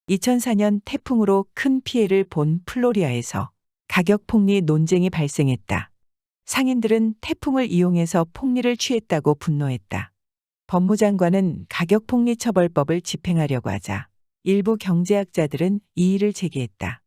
2004년 태풍으로 큰 피해를 본 플로리아에서 가격 폭리 논쟁이 발생했다. 상인들은 태풍을 이용해서 폭리를 취했다고 분노했다. 법무장관은 가격 폭리 처벌법을 집행하려고 하자 일부 경제학자들은 이의를 제기했다.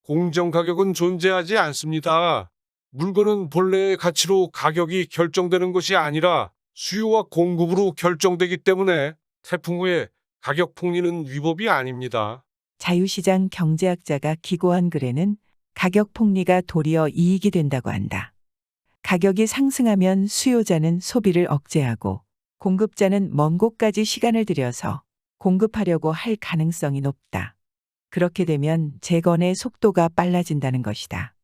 공정 가격은 존재하지 않습니다. 물건은 본래의 가치로 가격이 결정되는 것이 아니라 수요와 공급으로 결정되기 때문에 태풍 후에 가격 폭리는 위법이 아닙니다. 자유시장 경제학자가 기고한 글에는 가격 폭리가 도리어 이익이 된다고 한다. 가격이 상승하면 수요자는 소비를 억제하고 공급자는 먼 곳까지 시간을 들여서 공급하려고 할 가능성이 높다. 그렇게 되면 재건의 속도가 빨라진다는 것이다.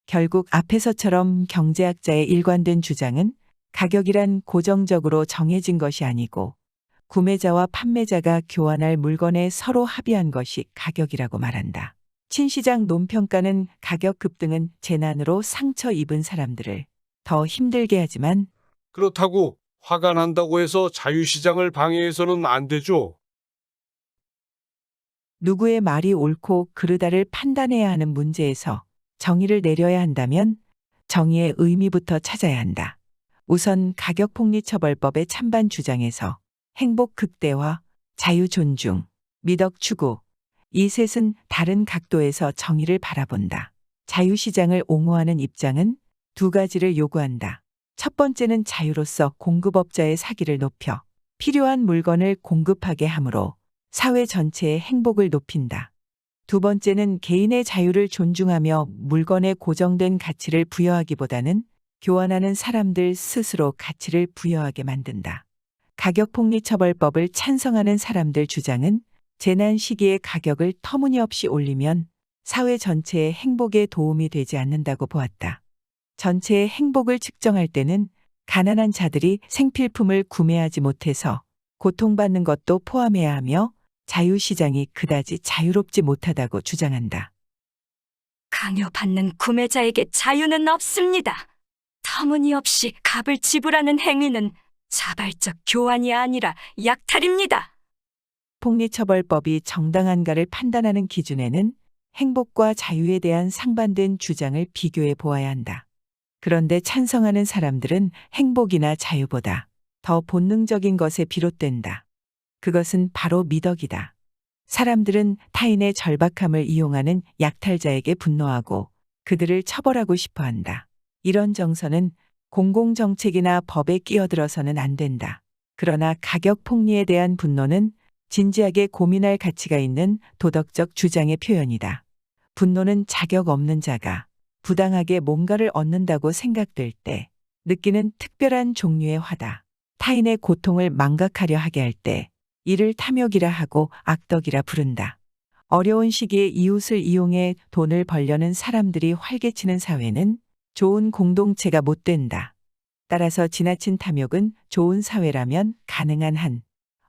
결국 앞에서처럼 경제학자의 일관된 주장은 가격이란 고정적으로 정해진 것이 아니고 구매자와 판매자가 교환할 물건에 서로 합의한 것이 가격이라고 말한다. 친시장 논평가는 가격 급등은 재난으로 상처 입은 사람들을 더 힘들게 하지만 그렇다고 화가 난다고 해서 자유시장을 방해해서는 안 되죠. 누구의 말이 옳고 그르다를 판단해야 하는 문제에서 정의를 내려야 한다면 정의의 의미부터 찾아야 한다. 우선 가격폭리처벌법의 찬반 주장에서 행복 극대화, 자유 존중, 미덕 추구, 이 셋은 다른 각도에서 정의를 바라본다. 자유시장을 옹호하는 입장은 두 가지를 요구한다. 첫 번째는 자유로서 공급업자의 사기를 높여 필요한 물건을 공급하게 하므로 사회 전체의 행복을 높인다. 두 번째는 개인의 자유를 존중하며 물건에 고정된 가치를 부여하기보다는 교환하는 사람들 스스로 가치를 부여하게 만든다. 가격폭리처벌법을 찬성하는 사람들 주장은 재난 시기에 가격을 터무니없이 올리면 사회 전체의 행복에 도움이 되지 않는다고 보았다. 전체의 행복을 측정할 때는 가난한 자들이 생필품을 구매하지 못해서 고통받는 것도 포함해야 하며 자유시장이 그다지 자유롭지 못하다고 주장한다. 강요받는 구매자에게 자유는 없습니다. 터무니없이 값을 지불하는 행위는 자발적 교환이 아니라 약탈입니다. 폭리처벌법이 정당한가를 판단하는 기준에는 행복과 자유에 대한 상반된 주장을 비교해 보아야 한다. 그런데 찬성하는 사람들은 행복이나 자유보다 더 본능적인 것에 비롯된다. 그것은 바로 미덕이다. 사람들은 타인의 절박함을 이용하는 약탈자에게 분노하고 그들을 처벌하고 싶어 한다. 이런 정서는 공공정책이나 법에 끼어들어서는 안 된다. 그러나 가격 폭리에 대한 분노는 진지하게 고민할 가치가 있는 도덕적 주장의 표현이다. 분노는 자격 없는 자가 부당하게 뭔가를 얻는다고 생각될 때 느끼는 특별한 종류의 화다. 타인의 고통을 망각하려 하게 할 때 이를 탐욕이라 하고 악덕이라 부른다. 어려운 시기에 이웃을 이용해 돈을 벌려는 사람들이 활개치는 사회는 좋은 공동체가 못 된다. 따라서 지나친 탐욕은 좋은 사회라면 가능한 한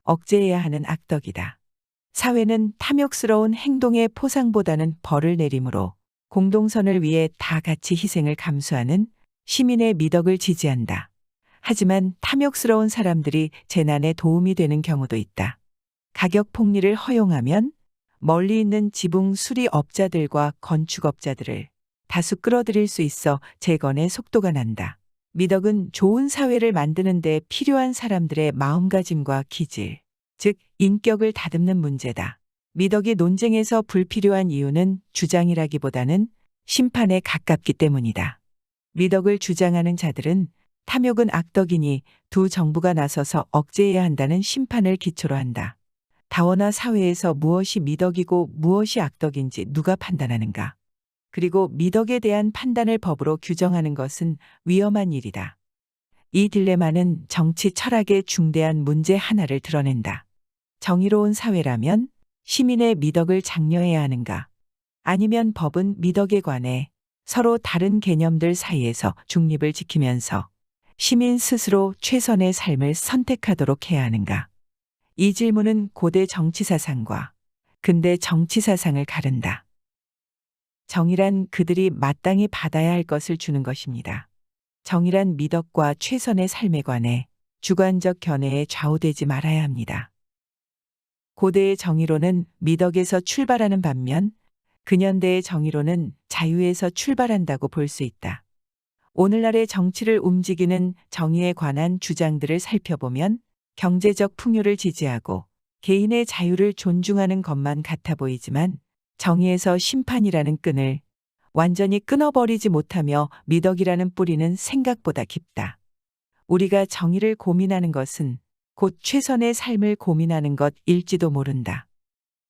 억제해야 하는 악덕이다. 사회는 탐욕스러운 행동의 포상보다는 벌을 내림으로 공동선을 위해 다 같이 희생을 감수하는 시민의 미덕을 지지한다. 하지만 탐욕스러운 사람들이 재난에 도움이 되는 경우도 있다. 가격 폭리를 허용하면 멀리 있는 지붕 수리업자들과 건축업자들을 다수 끌어들일 수 있어 재건의 속도가 난다. 미덕은 좋은 사회를 만드는 데 필요한 사람들의 마음가짐과 기질, 즉 인격을 다듬는 문제다. 미덕이 논쟁에서 불필요한 이유는 주장이라기보다는 심판에 가깝기 때문이다. 미덕을 주장하는 자들은 탐욕은 악덕이니 두 정부가 나서서 억제해야 한다는 심판을 기초로 한다. 다원화 사회에서 무엇이 미덕이고 무엇이 악덕인지 누가 판단하는가? 그리고 미덕에 대한 판단을 법으로 규정하는 것은 위험한 일이다. 이 딜레마는 정치 철학의 중대한 문제 하나를 드러낸다. 정의로운 사회라면 시민의 미덕을 장려해야 하는가? 아니면 법은 미덕에 관해 서로 다른 개념들 사이에서 중립을 지키면서 시민 스스로 최선의 삶을 선택하도록 해야 하는가? 이 질문은 고대 정치사상과 근대 정치사상을 가른다. 정의란 그들이 마땅히 받아야 할 것을 주는 것입니다. 정의란 미덕과 최선의 삶에 관해 주관적 견해에 좌우되지 말아야 합니다. 고대의 정의로는 미덕에서 출발하는 반면 근현대의 정의로는 자유에서 출발한다고 볼 수 있다. 오늘날의 정치를 움직이는 정의에 관한 주장들을 살펴보면 경제적 풍요를 지지하고 개인의 자유를 존중하는 것만 같아 보이지만 정의에서 심판이라는 끈을 완전히 끊어버리지 못하며 미덕이라는 뿌리는 생각보다 깊다. 우리가 정의를 고민하는 것은 곧 최선의 삶을 고민하는 것일지도 모른다.